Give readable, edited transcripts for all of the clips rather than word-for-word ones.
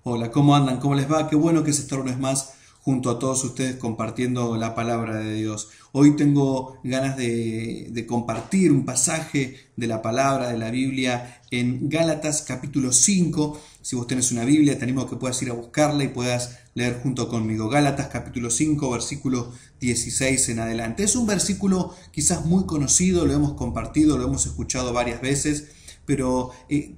Hola, ¿cómo andan? ¿Cómo les va? Qué bueno que es estar una vez más junto a todos ustedes compartiendo la palabra de Dios. Hoy tengo ganas de compartir un pasaje de la palabra de la Biblia en Gálatas capítulo 5. Si vos tenés una Biblia, te animo a que puedas ir a buscarla y puedas leer junto conmigo. Gálatas capítulo 5, versículo 16 en adelante. Es un versículo quizás muy conocido, lo hemos compartido, lo hemos escuchado varias veces, pero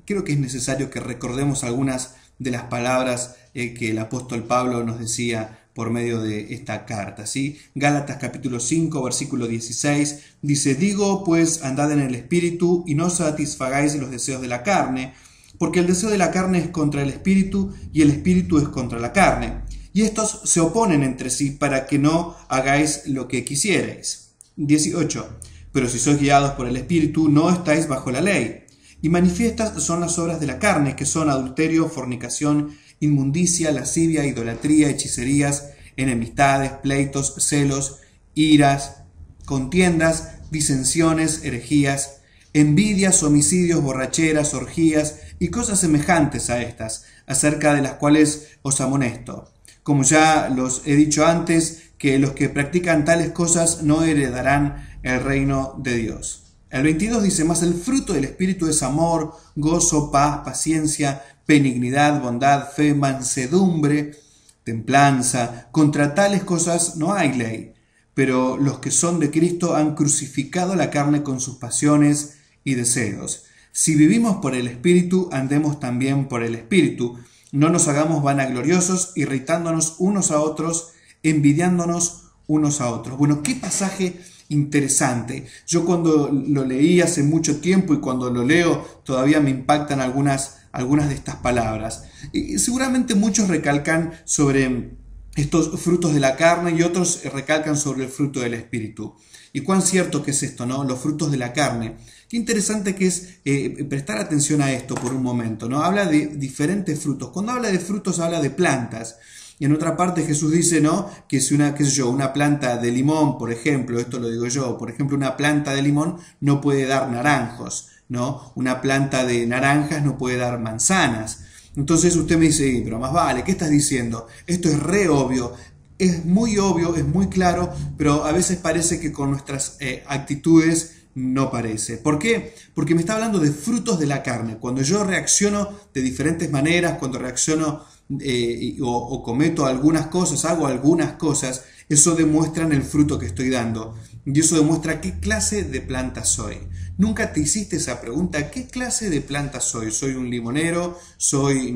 creo que es necesario que recordemos algunas de las palabras que el apóstol Pablo nos decía por medio de esta carta, ¿sí? Gálatas capítulo 5, versículo 16, dice: digo, pues, andad en el Espíritu y no satisfagáis los deseos de la carne, porque el deseo de la carne es contra el Espíritu y el Espíritu es contra la carne. Y estos se oponen entre sí para que no hagáis lo que quisierais. 18. Pero si sois guiados por el Espíritu, no estáis bajo la ley. Y manifiestas son las obras de la carne, que son adulterio, fornicación, inmundicia, lascivia, idolatría, hechicerías, enemistades, pleitos, celos, iras, contiendas, disensiones, herejías, envidias, homicidios, borracheras, orgías y cosas semejantes a estas, acerca de las cuales os amonesto. Como ya los he dicho antes, que los que practican tales cosas no heredarán el reino de Dios. El 22 dice: mas el fruto del Espíritu es amor, gozo, paz, paciencia, benignidad, bondad, fe, mansedumbre, templanza. Contra tales cosas no hay ley. Pero los que son de Cristo han crucificado la carne con sus pasiones y deseos. Si vivimos por el Espíritu, andemos también por el Espíritu. No nos hagamos vanagloriosos, irritándonos unos a otros, envidiándonos unos a otros. Bueno, qué pasaje interesante. Yo cuando lo leí hace mucho tiempo y cuando lo leo todavía me impactan algunas de estas palabras. Y seguramente muchos recalcan sobre estos frutos de la carne y otros recalcan sobre el fruto del Espíritu. Y cuán cierto que es esto, ¿no? Los frutos de la carne. Qué interesante que es prestar atención a esto por un momento, ¿no? Habla de diferentes frutos. Cuando habla de frutos habla de plantas. Y en otra parte Jesús dice, ¿no?, que si una planta de limón, por ejemplo, esto lo digo yo, por ejemplo, una planta de limón no puede dar naranjos, ¿no? Una planta de naranjas no puede dar manzanas. Entonces usted me dice: pero más vale, ¿qué estás diciendo? Esto es re obvio, es muy claro, pero a veces parece que con nuestras actitudes no parece. ¿Por qué? Porque me está hablando de frutos de la carne. Cuando yo reacciono de diferentes maneras, cuando reacciono o cometo algunas cosas, hago algunas cosas, eso demuestra el fruto que estoy dando. Y eso demuestra qué clase de planta soy. ¿Nunca te hiciste esa pregunta? ¿Qué clase de planta soy? ¿Soy un limonero? ¿Soy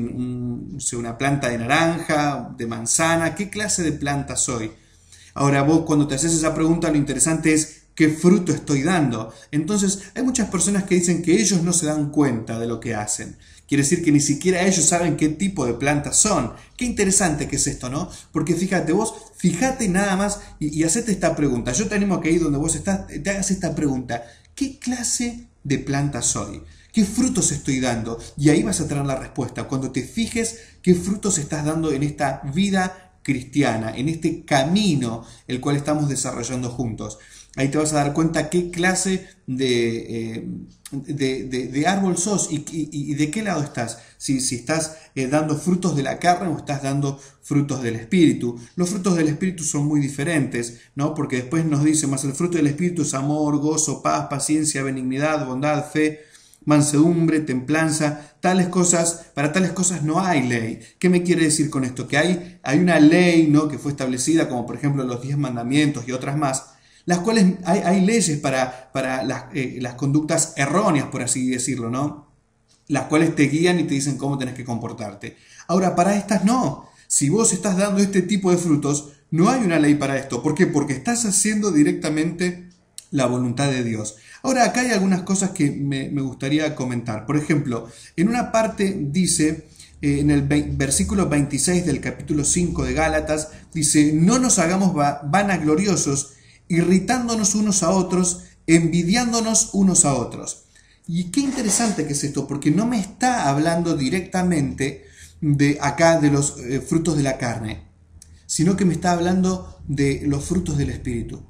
una planta de naranja, de manzana? ¿Qué clase de planta soy? Ahora vos, cuando te haces esa pregunta, lo interesante es ¿qué fruto estoy dando? Entonces hay muchas personas que dicen que ellos no se dan cuenta de lo que hacen. Quiere decir que ni siquiera ellos saben qué tipo de plantas son. Qué interesante que es esto, ¿no? Porque fíjate nada más y hacete esta pregunta. Yo te animo a que ahí donde vos estás, te hagas esta pregunta. ¿Qué clase de planta soy? ¿Qué frutos estoy dando? Y ahí vas a tener la respuesta. Cuando te fijes qué frutos estás dando en esta vida cristiana, en este camino el cual estamos desarrollando juntos. Ahí te vas a dar cuenta qué clase de árbol sos y de qué lado estás. Si estás dando frutos de la carne o estás dando frutos del Espíritu. Los frutos del Espíritu son muy diferentes, ¿no? Porque después nos dice: mas el fruto del Espíritu es amor, gozo, paz, paciencia, benignidad, bondad, fe, mansedumbre, templanza. Para tales cosas no hay ley. ¿Qué me quiere decir con esto? Que hay una ley, ¿no?, que fue establecida, como por ejemplo los 10 mandamientos y otras más, las cuales hay leyes para las conductas erróneas, por así decirlo, ¿no? Las cuales te guían y te dicen cómo tenés que comportarte. Ahora, para estas no. Si vos estás dando este tipo de frutos, no hay una ley para esto. ¿Por qué? Porque estás haciendo directamente la voluntad de Dios. Ahora, acá hay algunas cosas que me gustaría comentar. Por ejemplo, en una parte dice, en el versículo 26 del capítulo 5 de Gálatas, dice: no nos hagamos vanagloriosos, irritándonos unos a otros, envidiándonos unos a otros. Y qué interesante que es esto, porque no me está hablando directamente de los frutos de la carne, sino que me está hablando de los frutos del Espíritu.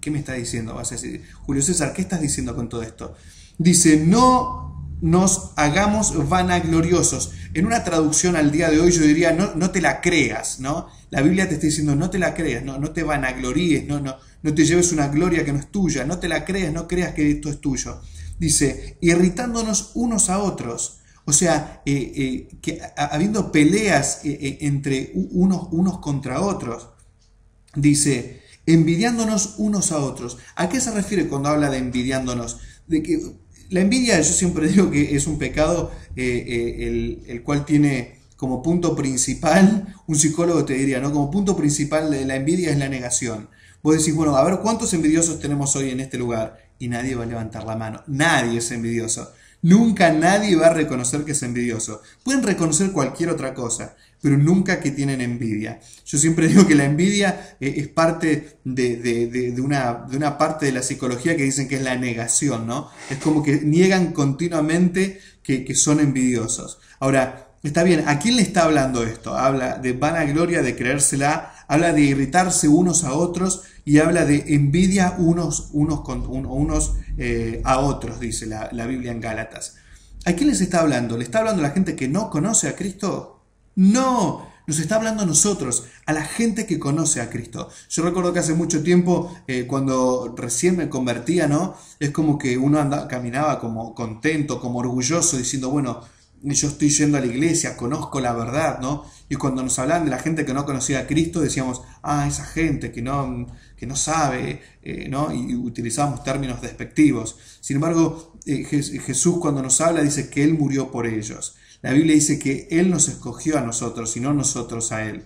¿Qué me está diciendo? Vas a decir: Julio César, ¿qué estás diciendo con todo esto? Dice: no nos hagamos vanagloriosos. En una traducción al día de hoy yo diría, no te la creas, ¿no? La Biblia te está diciendo, no te la creas, no te vanagloríes, no te lleves una gloria que no es tuya, no te la creas, no creas que esto es tuyo. Dice, irritándonos unos a otros. O sea, habiendo peleas entre unos contra otros. Dice, envidiándonos unos a otros. ¿A qué se refiere cuando habla de envidiándonos? De que la envidia, yo siempre digo que es un pecado el cual tiene como punto principal, un psicólogo te diría, ¿no? Como punto principal de la envidia es la negación. Vos decís, bueno, a ver, ¿cuántos envidiosos tenemos hoy en este lugar? Y nadie va a levantar la mano. Nadie es envidioso. Nunca nadie va a reconocer que es envidioso. Pueden reconocer cualquier otra cosa, pero nunca que tienen envidia. Yo siempre digo que la envidia es parte de una parte de la psicología que dicen que es la negación, ¿no? Es como que niegan continuamente que son envidiosos. Ahora, está bien, ¿a quién le está hablando esto? Habla de vanagloria, de creérsela, habla de irritarse unos a otros y habla de envidia unos a otros, dice la Biblia en Gálatas. ¿A quién les está hablando? ¿Le está hablando a la gente que no conoce a Cristo? No, nos está hablando a nosotros, a la gente que conoce a Cristo. Yo recuerdo que hace mucho tiempo, cuando recién me convertía, ¿no? Es como que uno caminaba como contento, como orgulloso, diciendo, bueno, yo estoy yendo a la iglesia, conozco la verdad, ¿no? Y cuando nos hablaban de la gente que no conocía a Cristo, decíamos, esa gente que no sabe, ¿no? Y utilizábamos términos despectivos. Sin embargo, Jesús cuando nos habla dice que Él murió por ellos. La Biblia dice que Él nos escogió a nosotros y no nosotros a Él.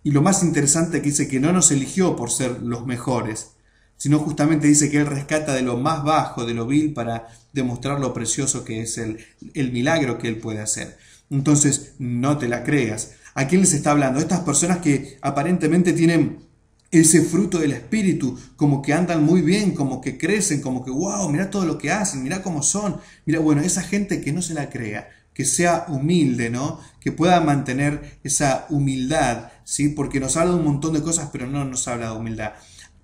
Y lo más interesante que dice que no nos eligió por ser los mejores, sino justamente dice que Él rescata de lo más bajo, de lo vil, para demostrar lo precioso que es el milagro que Él puede hacer. Entonces, no te la creas. ¿A quién les está hablando? Estas personas que aparentemente tienen ese fruto del Espíritu, como que andan muy bien, como que crecen, como que wow, mira todo lo que hacen, mira cómo son. Mira, bueno, esa gente que no se la crea, que sea humilde, ¿no? Que pueda mantener esa humildad, ¿sí? Porque nos habla de un montón de cosas, pero no nos habla de humildad.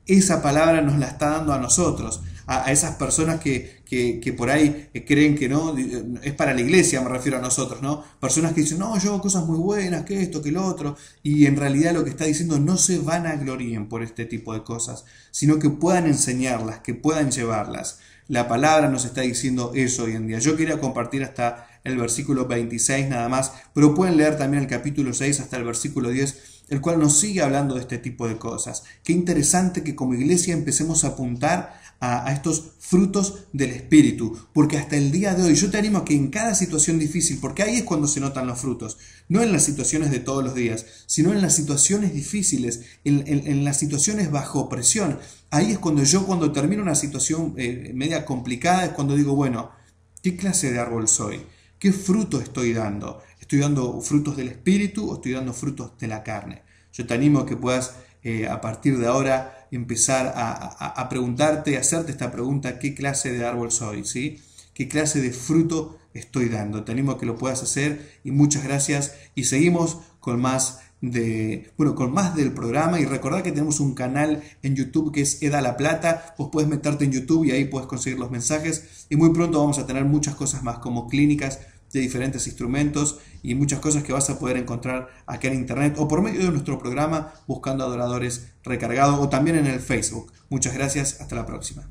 Esa palabra nos la está dando a nosotros, a esas personas que por ahí creen que no, es para la iglesia, me refiero a nosotros, ¿no? Personas que dicen, no, yo hago cosas muy buenas, que esto, que lo otro, y en realidad lo que está diciendo, no se vanaglorien por este tipo de cosas, sino que puedan enseñarlas, que puedan llevarlas. La palabra nos está diciendo eso hoy en día. Yo quería compartir hasta el versículo 26 nada más, pero pueden leer también el capítulo 6 hasta el versículo 10, el cual nos sigue hablando de este tipo de cosas. Qué interesante que como iglesia empecemos a apuntar a estos frutos del Espíritu, porque hasta el día de hoy yo te animo a que en cada situación difícil, porque ahí es cuando se notan los frutos, no en las situaciones de todos los días, sino en las situaciones difíciles, en las situaciones bajo presión. Ahí es cuando termino una situación media complicada, es cuando digo, bueno, ¿qué clase de árbol soy? ¿Qué fruto estoy dando? ¿Estoy dando frutos del Espíritu o estoy dando frutos de la carne? Yo te animo a que puedas a partir de ahora empezar a preguntarte, a hacerte esta pregunta, ¿qué clase de árbol soy? ¿Sí? ¿Qué clase de fruto estoy dando? Te animo a que lo puedas hacer y muchas gracias y seguimos con más del programa y recordad que tenemos un canal en YouTube que es Eda La Plata, vos puedes meterte en YouTube y ahí puedes conseguir los mensajes y muy pronto vamos a tener muchas cosas más como clínicas de diferentes instrumentos y muchas cosas que vas a poder encontrar acá en internet o por medio de nuestro programa Buscando Adoradores Recargados o también en el Facebook. Muchas gracias, hasta la próxima.